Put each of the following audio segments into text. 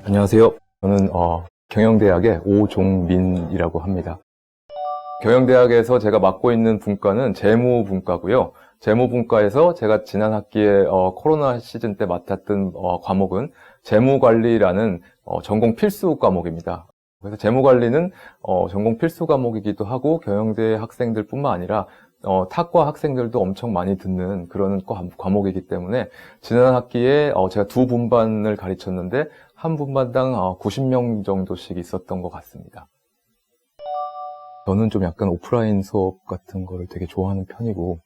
안녕하세요. 저는 경영대학의 오종민이라고 합니다. 경영대학에서 제가 맡고 있는 분과는 재무분과고요. 재무분과에서 제가 지난 학기에 코로나 시즌 때 맡았던 과목은 재무관리라는 전공 필수 과목입니다. 그래서 재무관리는 전공 필수 과목이기도 하고 경영대 학생들뿐만 아니라 타과 학생들도 엄청 많이 듣는 그런 과목이기 때문에 지난 학기에 제가 두 분반을 가르쳤는데 한 분반당 90명 정도씩 있었던 것 같습니다. 저는 좀 약간 오프라인 수업 같은 거를 되게 좋아하는 편이고,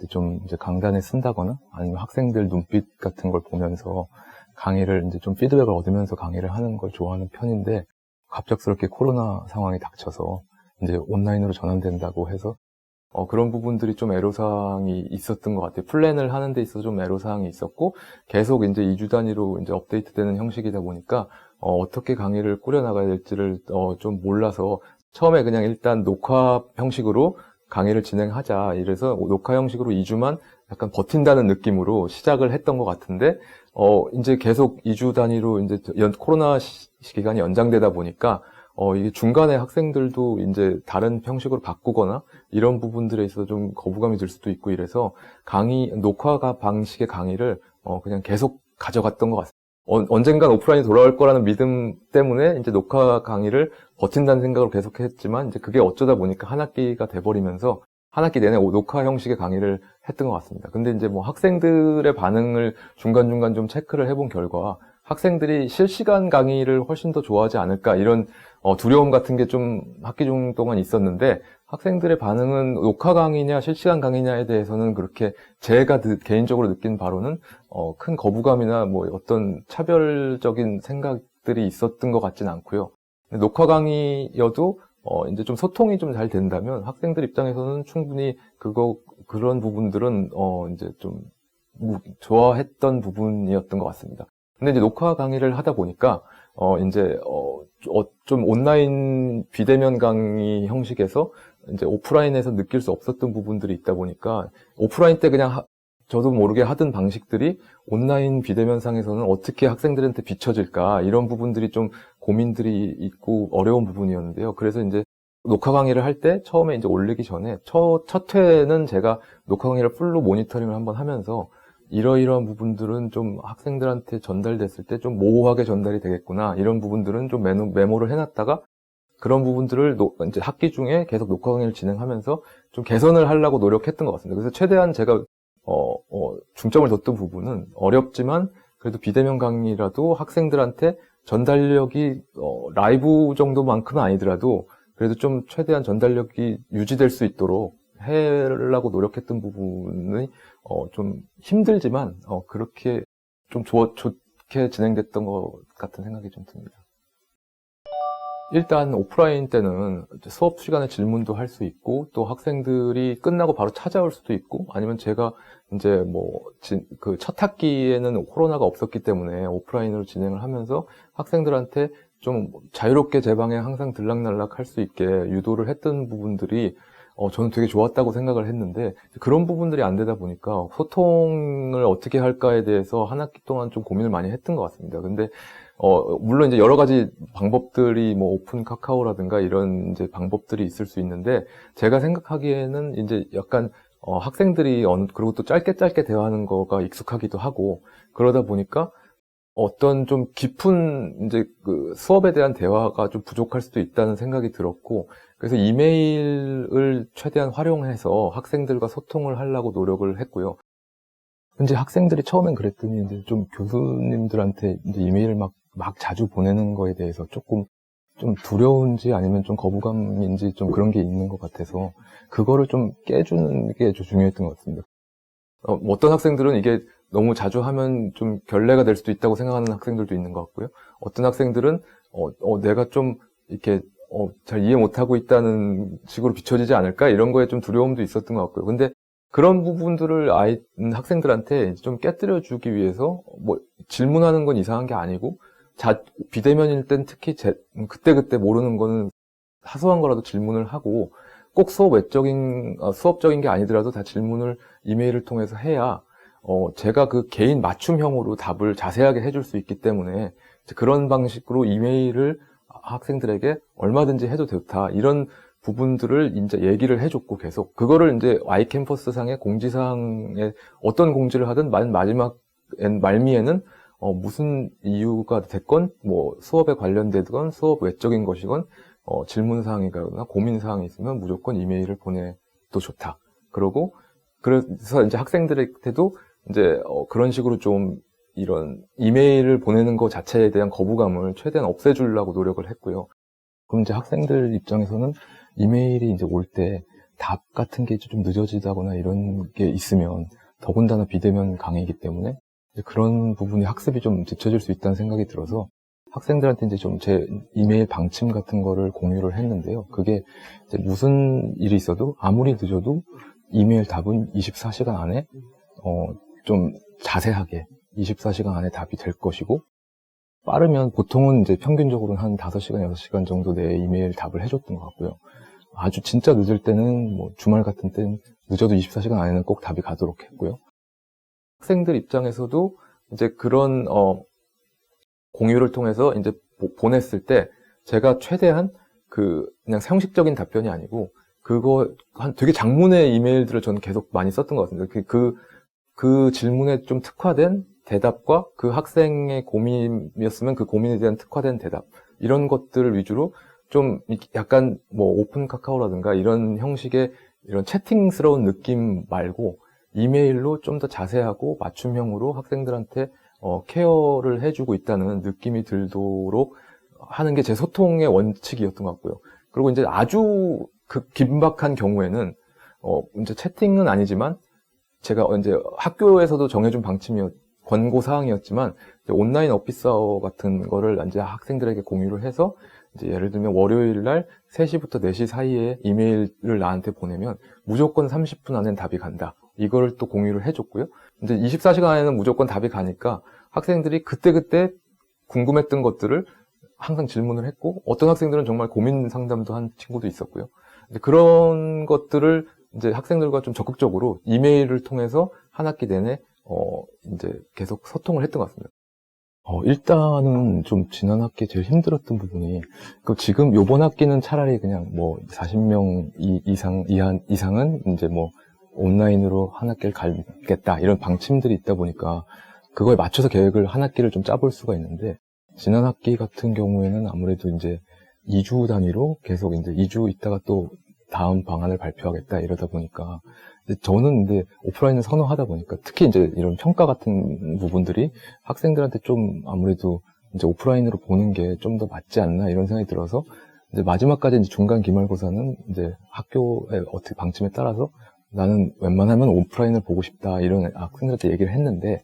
좀 이제 강단에 쓴다거나 아니면 학생들 눈빛 같은 걸 보면서 강의를 이제 좀 피드백을 얻으면서 강의를 하는 걸 좋아하는 편인데, 갑작스럽게 코로나 상황이 닥쳐서 이제 온라인으로 전환된다고 해서 그런 부분들이 좀 애로사항이 있었던 것 같아요. 플랜을 하는 데 있어서 좀 애로사항이 있었고, 계속 이제 2주 단위로 이제 업데이트 되는 형식이다 보니까, 어떻게 강의를 꾸려나가야 될지를, 좀 몰라서, 처음에 그냥 일단 녹화 형식으로 강의를 진행하자. 이래서 녹화 형식으로 2주만 약간 버틴다는 느낌으로 시작을 했던 것 같은데, 이제 계속 2주 단위로 이제 코로나 기간이 연장되다 보니까, 이게 중간에 학생들도 이제 다른 형식으로 바꾸거나 이런 부분들에 있어서 좀 거부감이 들 수도 있고 이래서 녹화 방식의 강의를 그냥 계속 가져갔던 것 같습니다. 언젠간 오프라인이 돌아올 거라는 믿음 때문에 이제 녹화 강의를 버틴다는 생각으로 계속 했지만 이제 그게 어쩌다 보니까 한 학기가 돼버리면서 한 학기 내내 녹화 형식의 강의를 했던 것 같습니다. 근데 이제 뭐 학생들의 반응을 중간중간 좀 체크를 해본 결과 학생들이 실시간 강의를 훨씬 더 좋아하지 않을까 이런 두려움 같은 게 좀 학기 중 동안 있었는데 학생들의 반응은 녹화 강의냐 실시간 강의냐에 대해서는 그렇게 제가 개인적으로 느낀 바로는 큰 거부감이나 뭐 어떤 차별적인 생각들이 있었던 것 같진 않고요. 녹화 강의여도 이제 좀 소통이 좀 잘 된다면 학생들 입장에서는 충분히 그런 부분들은 이제 좀 좋아했던 부분이었던 것 같습니다. 근데 이제 녹화 강의를 하다 보니까 이제 좀 온라인 비대면 강의 형식에서 이제 오프라인에서 느낄 수 없었던 부분들이 있다 보니까 오프라인 때 그냥 저도 모르게 하던 방식들이 온라인 비대면 상에서는 어떻게 학생들한테 비춰질까 이런 부분들이 좀 고민들이 있고 어려운 부분이었는데요. 그래서 이제 녹화 강의를 할 때 처음에 이제 올리기 전에 첫 회는 제가 녹화 강의를 풀로 모니터링을 한번 하면서 이러이러한 부분들은 좀 학생들한테 전달됐을 때 좀 모호하게 전달이 되겠구나. 이런 부분들은 좀 메모를 해놨다가 그런 부분들을 이제 학기 중에 계속 녹화 강의를 진행하면서 좀 개선을 하려고 노력했던 것 같습니다. 그래서 최대한 제가 중점을 뒀던 부분은 어렵지만 그래도 비대면 강의라도 학생들한테 전달력이 라이브 정도만큼은 아니더라도 그래도 좀 최대한 전달력이 유지될 수 있도록 하려고 노력했던 부분이 좀 힘들지만 그렇게 좀 좋게 진행됐던 것 같은 생각이 좀 듭니다. 일단 오프라인 때는 수업 시간에 질문도 할 수 있고 또 학생들이 끝나고 바로 찾아올 수도 있고 아니면 제가 이제 뭐 그 첫 학기에는 코로나가 없었기 때문에 오프라인으로 진행을 하면서 학생들한테 좀 자유롭게 제 방에 항상 들락날락 할 수 있게 유도를 했던 부분들이 저는 되게 좋았다고 생각을 했는데 그런 부분들이 안 되다 보니까 소통을 어떻게 할까에 대해서 한 학기 동안 좀 고민을 많이 했던 것 같습니다. 근데 물론 이제 여러 가지 방법들이 뭐 오픈 카카오라든가 이런 이제 방법들이 있을 수 있는데 제가 생각하기에는 이제 약간 학생들이 그리고 또 짧게 대화하는 거가 익숙하기도 하고 그러다 보니까 어떤 좀 깊은 이제 그 수업에 대한 대화가 좀 부족할 수도 있다는 생각이 들었고 그래서 이메일을 최대한 활용해서 학생들과 소통을 하려고 노력을 했고요. 근데 학생들이 처음엔 그랬더니 이제 좀 교수님들한테 이제 이메일을 막 자주 보내는 거에 대해서 조금 좀 두려운지 아니면 좀 거부감인지 좀 그런 게 있는 것 같아서 그거를 좀 깨주는 게 좀 중요했던 것 같습니다. 어떤 학생들은 이게 너무 자주 하면 좀 결례가 될 수도 있다고 생각하는 학생들도 있는 것 같고요. 어떤 학생들은 내가 좀 이렇게 잘 이해 못하고 있다는 식으로 비춰지지 않을까 이런 거에 좀 두려움도 있었던 것 같고요. 근데 그런 부분들을 학생들한테 좀 깨뜨려주기 위해서 뭐 질문하는 건 이상한 게 아니고 비대면일 땐 특히 그때 모르는 거는 사소한 거라도 질문을 하고 꼭 수업적인 게 아니더라도 다 질문을 이메일을 통해서 해야 제가 그 개인 맞춤형으로 답을 자세하게 해줄 수 있기 때문에 그런 방식으로 이메일을 학생들에게 얼마든지 해도 좋다. 이런 부분들을 이제 얘기를 해줬고 계속 그거를 이제 아이캠퍼스 상의 공지사항에 어떤 공지를 하든 마지막 말미에는 무슨 이유가 됐건 뭐 수업에 관련되건 수업 외적인 것이건 질문사항이거나 고민사항이 있으면 무조건 이메일을 보내도 좋다. 그래서 이제 학생들한테도 이제 그런 식으로 좀 이런 이메일을 보내는 것 자체에 대한 거부감을 최대한 없애주려고 노력을 했고요. 그럼 이제 학생들 입장에서는 이메일이 이제 올 때 답 같은 게 좀 늦어지다거나 이런 게 있으면 더군다나 비대면 강의이기 때문에 그런 부분이 학습이 좀 뒤처질 수 있다는 생각이 들어서 학생들한테 이제 좀 제 이메일 방침 같은 거를 공유를 했는데요. 그게 이제 무슨 일이 있어도 아무리 늦어도 이메일 답은 24시간 안에 좀 자세하게 24시간 안에 답이 될 것이고 빠르면 보통은 이제 평균적으로는 한 5시간, 6시간 정도 내에 이메일 답을 해줬던 것 같고요. 아주 진짜 늦을 때는 뭐 주말 같은 때는 늦어도 24시간 안에는 꼭 답이 가도록 했고요. 학생들 입장에서도 이제 그런 공유를 통해서 이제 보냈을 때 제가 최대한 그냥 형식적인 답변이 아니고 그거 되게 장문의 이메일들을 저는 계속 많이 썼던 것 같습니다. 그 질문에 좀 특화된 대답과 그 학생의 고민이었으면 그 고민에 대한 특화된 대답 이런 것들을 위주로 좀 약간 뭐 오픈 카카오라든가 이런 형식의 이런 채팅스러운 느낌 말고 이메일로 좀 더 자세하고 맞춤형으로 학생들한테 케어를 해주고 있다는 느낌이 들도록 하는 게 제 소통의 원칙이었던 것 같고요. 그리고 이제 아주 긴박한 경우에는 이제 채팅은 아니지만 제가 이제 학교에서도 정해준 권고 사항이었지만 온라인 오피스아워 같은 거를 이제 학생들에게 공유를 해서 이제 예를 들면 월요일 날 3시부터 4시 사이에 이메일을 나한테 보내면 무조건 30분 안엔 답이 간다. 이걸 또 공유를 해줬고요. 이제 24시간 안에는 무조건 답이 가니까 학생들이 그때그때 궁금했던 것들을 항상 질문을 했고 어떤 학생들은 정말 고민 상담도 한 친구도 있었고요. 이제 그런 것들을 이제 학생들과 좀 적극적으로 이메일을 통해서 한 학기 내내 이제 계속 소통을 했던 것 같습니다. 일단은 좀 지난 학기 제일 힘들었던 부분이 지금 요번 학기는 차라리 그냥 뭐 40명 이상은 이제 뭐 온라인으로 한 학기를 가겠다 이런 방침들이 있다 보니까 그거에 맞춰서 계획을 한 학기를 좀 짜볼 수가 있는데 지난 학기 같은 경우에는 아무래도 이제 2주 단위로 계속 이제 2주 있다가 또 다음 방안을 발표하겠다 이러다 보니까 저는 근데 오프라인을 선호하다 보니까 특히 이제 이런 평가 같은 부분들이 학생들한테 좀 아무래도 이제 오프라인으로 보는 게 좀 더 맞지 않나 이런 생각이 들어서 이제 마지막까지 이제 중간 기말고사는 이제 학교의 어떻게 방침에 따라서 나는 웬만하면 오프라인을 보고 싶다 이런 학생들한테 얘기를 했는데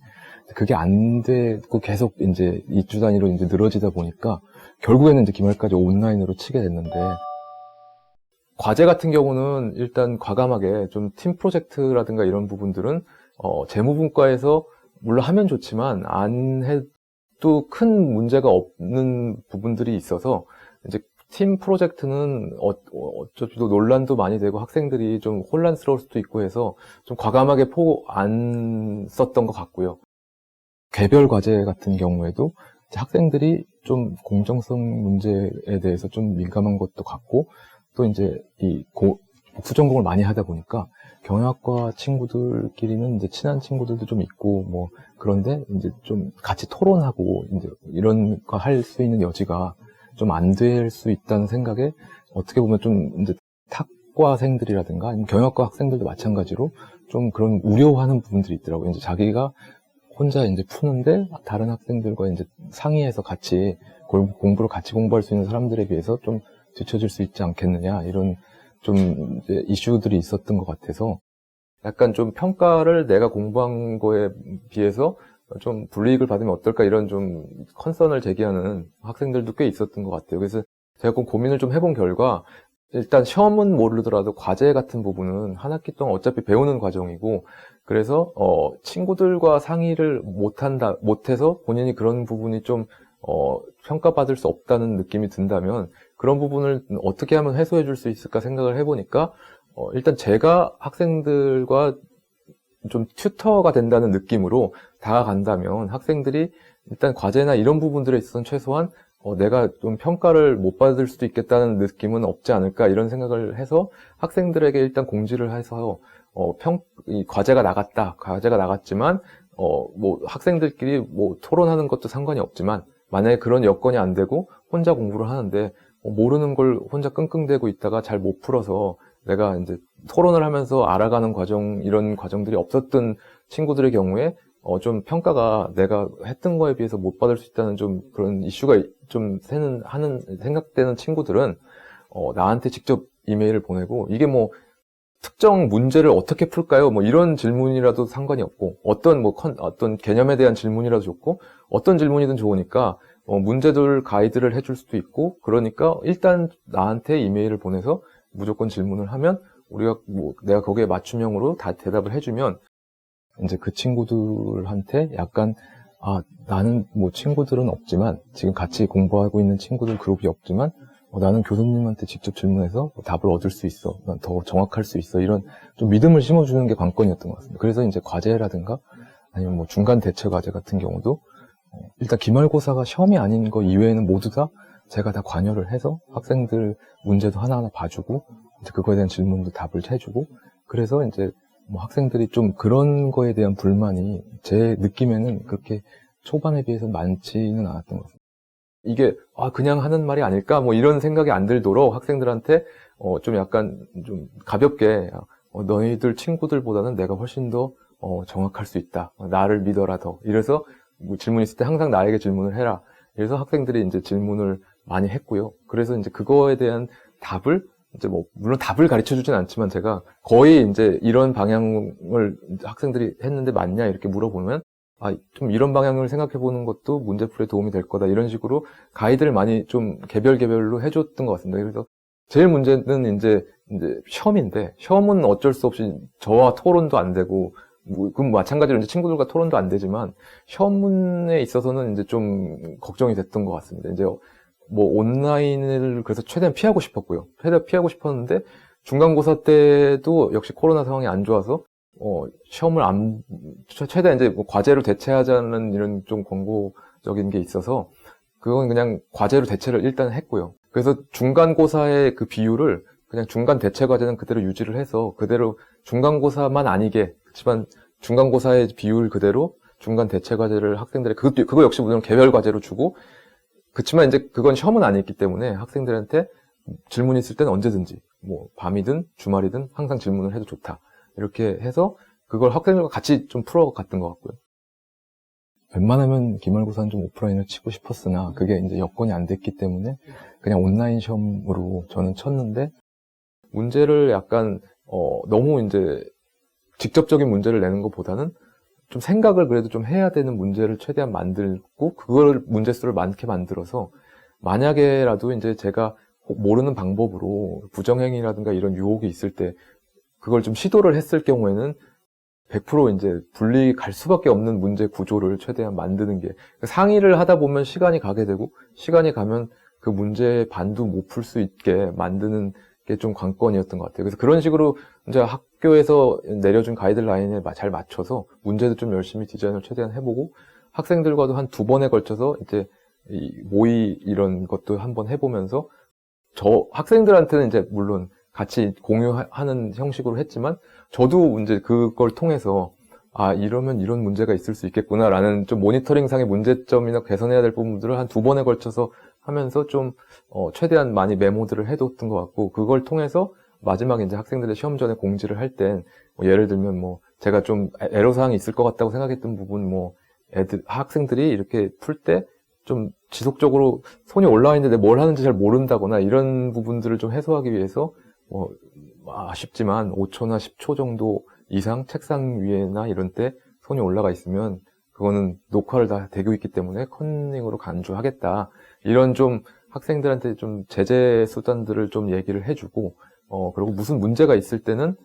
그게 안 되고 계속 이제 2주 단위로 이제 늘어지다 보니까 결국에는 이제 기말까지 온라인으로 치게 됐는데 과제 같은 경우는 일단 과감하게 좀 팀 프로젝트라든가 이런 부분들은 재무분과에서 물론 하면 좋지만 안 해도 큰 문제가 없는 부분들이 있어서 이제 팀 프로젝트는 어차피 논란도 많이 되고 학생들이 좀 혼란스러울 수도 있고 해서 좀 과감하게 안 썼던 것 같고요. 개별 과제 같은 경우에도 학생들이 좀 공정성 문제에 대해서 좀 민감한 것도 같고 또 이제 복수 전공을 많이 하다 보니까 경영학과 친구들끼리는 이제 친한 친구들도 좀 있고 뭐 그런데 이제 좀 같이 토론하고 이제 이런 거 할 수 있는 여지가 좀 안 될 수 있다는 생각에 어떻게 보면 좀 이제 탁과생들이라든가 아니면 경영학과 학생들도 마찬가지로 좀 그런 우려하는 부분들이 있더라고요. 이제 자기가 혼자 이제 푸는데 다른 학생들과 이제 상의해서 같이 공부를 같이 공부할 수 있는 사람들에 비해서 좀 뒤처질 수 있지 않겠느냐 이런 좀 이제 이슈들이 있었던 것 같아서 약간 좀 평가를 내가 공부한 거에 비해서 좀 불이익을 받으면 어떨까 이런 좀 컨선을 제기하는 학생들도 꽤 있었던 것 같아요. 그래서 제가 고민을 좀 해본 결과 일단 시험은 모르더라도 과제 같은 부분은 한 학기 동안 어차피 배우는 과정이고 그래서 친구들과 상의를 못해서 본인이 그런 부분이 좀 평가받을 수 없다는 느낌이 든다면 그런 부분을 어떻게 하면 해소해 줄 수 있을까 생각을 해보니까 일단 제가 학생들과 좀 튜터가 된다는 느낌으로 다가간다면 학생들이 일단 과제나 이런 부분들에 있어서는 최소한 내가 좀 평가를 못 받을 수도 있겠다는 느낌은 없지 않을까 이런 생각을 해서 학생들에게 일단 공지를 해서 이 과제가 나갔지만 뭐 학생들끼리 뭐 토론하는 것도 상관이 없지만 만약에 그런 여건이 안 되고 혼자 공부를 하는데 모르는 걸 혼자 끙끙대고 있다가 잘 못 풀어서 내가 이제 토론을 하면서 알아가는 과정 이런 과정들이 없었던 친구들의 경우에 좀 평가가 내가 했던 거에 비해서 못 받을 수 있다는 좀 그런 이슈가 좀 생각되는 친구들은 나한테 직접 이메일을 보내고 이게 뭐 특정 문제를 어떻게 풀까요? 뭐 이런 질문이라도 상관이 없고 어떤 개념에 대한 질문이라도 좋고 어떤 질문이든 좋으니까 문제들 가이드를 해줄 수도 있고 그러니까 일단 나한테 이메일을 보내서 무조건 질문을 하면 내가 거기에 맞춤형으로 다 대답을 해주면 이제 그 친구들한테 약간 나는 뭐 친구들은 없지만 지금 같이 공부하고 있는 친구들 그룹이 없지만 나는 교수님한테 직접 질문해서 답을 얻을 수 있어. 난 더 정확할 수 있어. 이런 좀 믿음을 심어주는 게 관건이었던 것 같습니다. 그래서 이제 과제라든가 아니면 뭐 중간 대체 과제 같은 경우도 일단 기말고사가 시험이 아닌 거 이외에는 모두 다 제가 다 관여를 해서 학생들 문제도 하나하나 봐주고 이제 그거에 대한 질문도 답을 해주고 그래서 이제 뭐 학생들이 좀 그런 거에 대한 불만이 제 느낌에는 그렇게 초반에 비해서 많지는 않았던 것 같습니다. 이게 그냥 하는 말이 아닐까 뭐 이런 생각이 안 들도록 학생들한테 좀 약간 좀 가볍게 너희들 친구들보다는 내가 훨씬 더 정확할 수 있다. 나를 믿어라 더. 이래서 뭐 질문 있을 때 항상 나에게 질문을 해라. 그래서 학생들이 이제 질문을 많이 했고요. 그래서 이제 그거에 대한 답을 이제 뭐 물론 답을 가르쳐 주진 않지만 제가 거의 이제 이런 방향을 학생들이 했는데 맞냐 이렇게 물어보면 좀 이런 방향을 생각해 보는 것도 문제풀이에 도움이 될 거다. 이런 식으로 가이드를 많이 좀 개별로 해줬던 것 같습니다. 그래서 제일 문제는 이제 시험인데 시험은 어쩔 수 없이 저와 토론도 안 되고 그럼 마찬가지로 이제 친구들과 토론도 안 되지만 시험에 있어서는 이제 좀 걱정이 됐던 것 같습니다. 이제 뭐 온라인을 그래서 최대한 피하고 싶었고요. 최대한 피하고 싶었는데 중간고사 때도 역시 코로나 상황이 안 좋아서 시험을 최대한 이제 뭐 과제로 대체하자는 이런 좀 권고적인 게 있어서 그건 그냥 과제로 대체를 일단 했고요. 그래서 중간고사의 그 비율을 그냥 중간 대체 과제는 그대로 유지를 해서 그대로 중간고사만 아니게 그렇지만 중간고사의 비율 그대로 중간 대체 과제를 학생들의 그거 역시 물론 개별 과제로 주고 그렇지만 이제 그건 시험은 아니기 때문에 학생들한테 질문이 있을 때는 언제든지 뭐 밤이든 주말이든 항상 질문을 해도 좋다. 이렇게 해서 그걸 학생들과 같이 좀 풀어갔던 것 같고요. 웬만하면 기말고사는 좀 오프라인을 치고 싶었으나 그게 이제 여건이 안 됐기 때문에 그냥 온라인 시험으로 저는 쳤는데 문제를 약간 너무 이제 직접적인 문제를 내는 것보다는 좀 생각을 그래도 좀 해야 되는 문제를 최대한 만들고 그걸 문제수를 많게 만들어서 만약에라도 이제 제가 모르는 방법으로 부정행위라든가 이런 유혹이 있을 때 그걸 좀 시도를 했을 경우에는 100% 이제 분리 갈 수밖에 없는 문제 구조를 최대한 만드는 게 상의를 하다 보면 시간이 가게 되고 시간이 가면 그 문제의 반도 못 풀 수 있게 만드는 게 좀 관건이었던 것 같아요. 그래서 그런 식으로 이제 학교에서 내려준 가이드라인에 잘 맞춰서 문제도 좀 열심히 디자인을 최대한 해보고 학생들과도 한 2번에 걸쳐서 이제 모의 이런 것도 한번 해보면서 저 학생들한테는 이제 물론 같이 공유하는 형식으로 했지만 저도 이제 그걸 통해서 이러면 이런 문제가 있을 수 있겠구나라는 좀 모니터링상의 문제점이나 개선해야 될 부분들을 한 2번에 걸쳐서 하면서 좀 최대한 많이 메모들을 해뒀던 것 같고 그걸 통해서 마지막에 이제 학생들의 시험 전에 공지를 할 땐 예를 들면 뭐 제가 좀 애로사항이 있을 것 같다고 생각했던 부분 뭐 학생들이 이렇게 풀 때 좀 지속적으로 손이 올라와 있는데 뭘 하는지 잘 모른다거나 이런 부분들을 좀 해소하기 위해서 아쉽지만 5초나 10초 정도 이상 책상 위에나 이런 때 손이 올라가 있으면 그거는 녹화를 다 되고 있기 때문에 컨닝으로 간주하겠다. 이런 좀 학생들한테 좀 제재 수단들을 좀 얘기를 해주고 그리고 무슨 문제가 있을 때는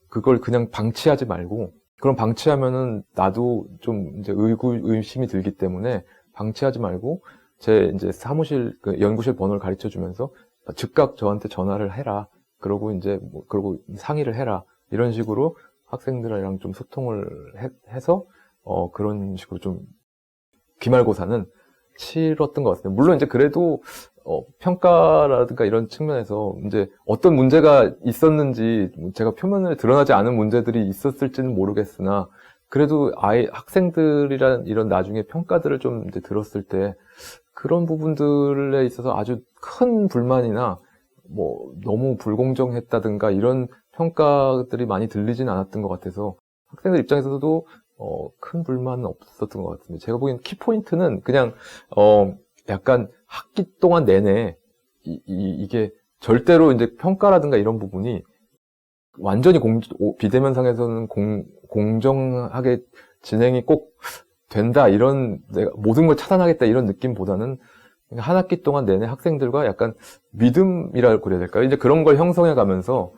그걸 그냥 방치하지 말고 그럼 방치하면은 나도 좀 이제 의심이 들기 때문에 방치하지 말고 제 이제 사무실 연구실 번호를 가르쳐 주면서 즉각 저한테 전화를 해라. 그러고 이제 그러고 상의를 해라. 이런 식으로 학생들이랑 좀 소통을 해서, 그런 식으로 좀 기말고사는 치렀던 것 같습니다. 물론 이제 그래도, 평가라든가 이런 측면에서 이제 어떤 문제가 있었는지 제가 표면에 드러나지 않은 문제들이 있었을지는 모르겠으나 그래도 학생들이란 이런 나중에 평가들을 좀 이제 들었을 때 그런 부분들에 있어서 아주 큰 불만이나 뭐 너무 불공정했다든가 이런 평가들이 많이 들리진 않았던 것 같아서 학생들 입장에서도 큰 불만은 없었던 것 같습니다. 제가 보기엔 키포인트는 그냥 약간 학기 동안 내내 이게 절대로 이제 평가라든가 이런 부분이 완전히 비대면상에서는 공정하게 진행이 꼭 된다 이런 내가 모든 걸 차단하겠다 이런 느낌보다는 한 학기 동안 내내 학생들과 약간 믿음이라고 그래야 될까요? 이제 그런 걸 형성해 가면서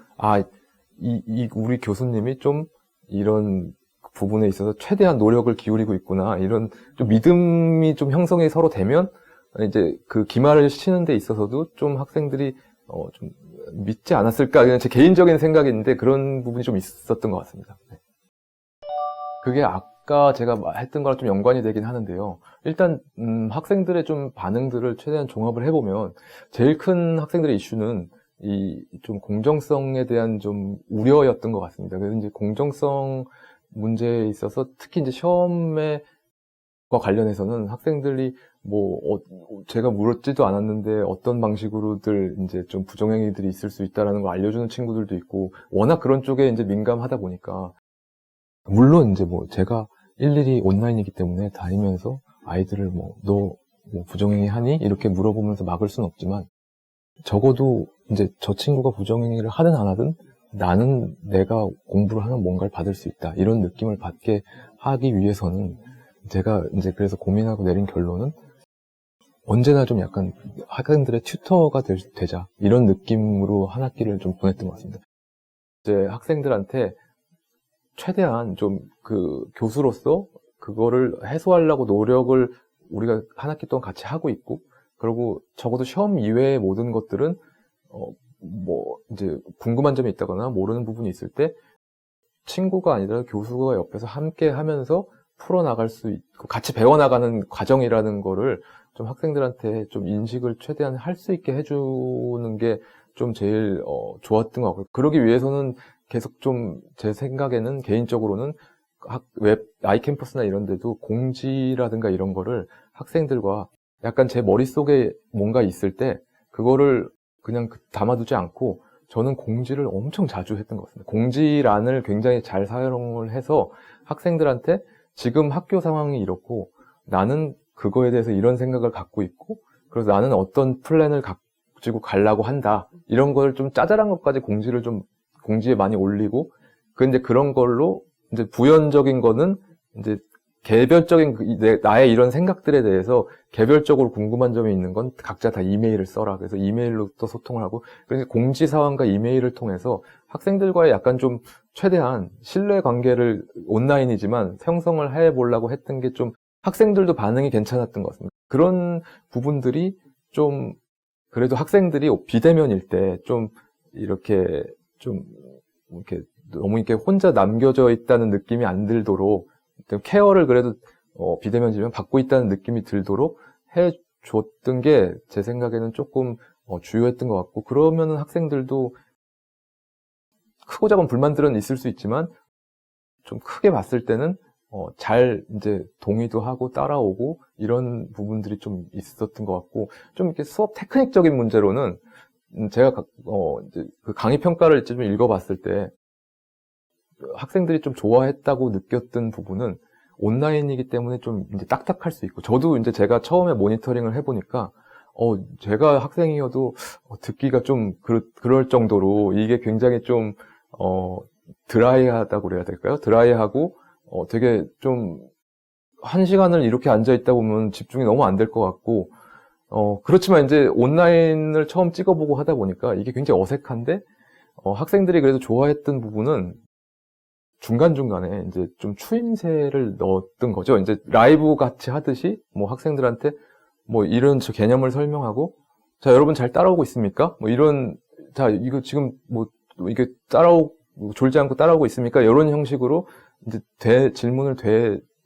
우리 교수님이 좀 이런 부분에 있어서 최대한 노력을 기울이고 있구나 이런 좀 믿음이 좀 형성이 서로 되면 이제 그 기말을 치는 데 있어서도 좀 학생들이 좀 믿지 않았을까 그냥 제 개인적인 생각인데 그런 부분이 좀 있었던 것 같습니다. 네. 그게 아까 제가 했던 거랑 좀 연관이 되긴 하는데요. 일단 학생들의 좀 반응들을 최대한 종합을 해보면 제일 큰 학생들의 이슈는 이 좀 공정성에 대한 좀 우려였던 것 같습니다. 그래서 이제 공정성 문제에 있어서 특히 이제 시험과 관련해서는 학생들이 제가 물었지도 않았는데 어떤 방식으로들 이제 좀 부정행위들이 있을 수 있다라는 걸 알려주는 친구들도 있고 워낙 그런 쪽에 이제 민감하다 보니까 물론 이제 제가 일일이 온라인이기 때문에 다니면서 아이들을 너 부정행위 하니? 이렇게 물어보면서 막을 수는 없지만 적어도 이제 저 친구가 부정행위를 하든 안 하든 나는 내가 공부를 하면 뭔가를 받을 수 있다. 이런 느낌을 받게 하기 위해서는 제가 이제 그래서 고민하고 내린 결론은 언제나 좀 약간 학생들의 튜터가 되자. 이런 느낌으로 한 학기를 좀 보냈던 것 같습니다. 이제 학생들한테 최대한 좀 그 교수로서 그거를 해소하려고 노력을 우리가 한 학기 동안 같이 하고 있고 그리고 적어도 시험 이외의 모든 것들은 이제 궁금한 점이 있다거나 모르는 부분이 있을 때 친구가 아니라 교수가 옆에서 함께 하면서 풀어나갈 수 있고 같이 배워나가는 과정이라는 거를 좀 학생들한테 좀 인식을 최대한 할 수 있게 해주는 게 좀 제일 좋았던 것 같고요. 그러기 위해서는 계속 좀 제 생각에는 개인적으로는 아이캠퍼스나 이런 데도 공지라든가 이런 거를 학생들과 약간 제 머릿속에 뭔가 있을 때 그거를 그냥 담아두지 않고 저는 공지를 엄청 자주 했던 것 같습니다. 공지란을 굉장히 잘 사용을 해서 학생들한테 지금 학교 상황이 이렇고 나는 그거에 대해서 이런 생각을 갖고 있고 그래서 나는 어떤 플랜을 가지고 가려고 한다. 이런 걸 좀 짜잘한 것까지 공지에 많이 올리고 근데 그런 걸로 이제 부연적인 거는 이제 개별적인 나의 이런 생각들에 대해서 개별적으로 궁금한 점이 있는 건 각자 다 이메일을 써라. 그래서 이메일로 또 소통을 하고 그래서 공지 사항과 이메일을 통해서 학생들과의 약간 좀 최대한 신뢰 관계를 온라인이지만 형성을 해보려고 했던 게 좀 학생들도 반응이 괜찮았던 것 같습니다. 그런 부분들이 좀 그래도 학생들이 비대면일 때 좀 이렇게 너무 이렇게 혼자 남겨져 있다는 느낌이 안 들도록 케어를 그래도 비대면이면 받고 있다는 느낌이 들도록 해줬던 게 제 생각에는 조금 주요했던 것 같고 그러면은 학생들도 크고 작은 불만들은 있을 수 있지만 좀 크게 봤을 때는 잘 이제 동의도 하고 따라오고 이런 부분들이 좀 있었던 것 같고 좀 이렇게 수업 테크닉적인 문제로는 제가 이제 그 강의 평가를 좀 읽어봤을 때 학생들이 좀 좋아했다고 느꼈던 부분은 온라인이기 때문에 좀 이제 딱딱할 수 있고 저도 이제 제가 처음에 모니터링을 해보니까 제가 학생이어도 듣기가 좀 그럴 정도로 이게 굉장히 좀 드라이하다고 그래야 될까요? 드라이하고 되게 좀 한 시간을 이렇게 앉아있다 보면 집중이 너무 안 될 것 같고 그렇지만 이제 온라인을 처음 찍어보고 하다 보니까 이게 굉장히 어색한데 학생들이 그래도 좋아했던 부분은 중간중간에 이제 좀 추임새를 넣었던 거죠. 이제 라이브 같이 하듯이 학생들한테 이런 개념을 설명하고 자, 여러분 잘 따라오고 있습니까? 이런 자, 이거 지금 이게 따라오고 뭐 졸지 않고 따라오고 있습니까? 이런 형식으로 이제 질문을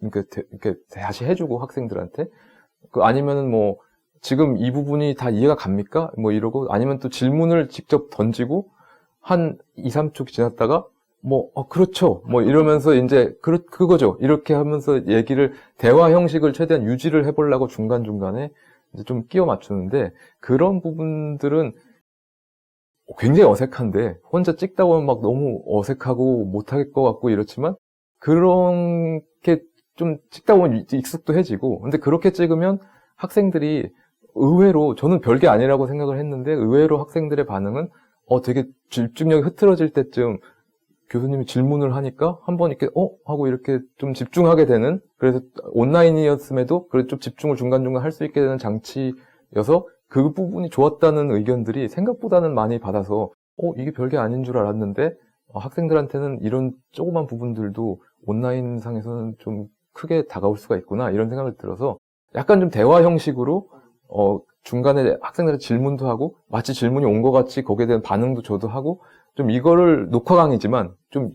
이렇게 다시 해주고 학생들한테 아니면은 뭐 지금 이 부분이 다 이해가 갑니까? 뭐 이러고 아니면 또 질문을 직접 던지고 한 2, 3초 지났다가 그렇죠. 뭐 이러면서 이제 그거죠. 이렇게 하면서 대화 형식을 최대한 유지를 해보려고 중간중간에 이제 좀 끼워 맞추는데 그런 부분들은 굉장히 어색한데 혼자 찍다 보면 막 너무 어색하고 못할 것 같고 이렇지만 그런 게 좀 찍다 보면 익숙도해지고 근데 그렇게 찍으면 학생들이 의외로 저는 별게 아니라고 생각을 했는데 의외로 학생들의 반응은 되게 집중력이 흐트러질 때쯤 교수님이 질문을 하니까 한번 이렇게 하고 이렇게 좀 집중하게 되는 그래서 온라인이었음에도 그래도 좀 집중을 중간중간 할 수 있게 되는 장치여서 그 부분이 좋았다는 의견들이 생각보다는 많이 받아서 이게 별게 아닌 줄 알았는데 학생들한테는 이런 조그만 부분들도 온라인상에서는 좀 크게 다가올 수가 있구나 이런 생각을 들어서 약간 좀 대화 형식으로 중간에 학생들의 질문도 하고 마치 질문이 온 것 같이 거기에 대한 반응도 저도 하고 좀 이거를 녹화 강의지만 좀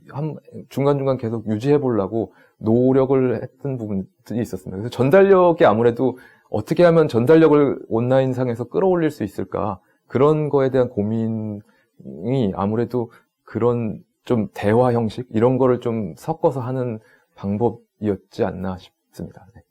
중간중간 계속 유지해 보려고 노력을 했던 부분들이 있었습니다. 그래서 전달력이 아무래도 어떻게 하면 전달력을 온라인상에서 끌어올릴 수 있을까 그런 거에 대한 고민이 아무래도 그런 좀 대화 형식 이런 거를 좀 섞어서 하는 방법이었지 않나 싶습니다. 네.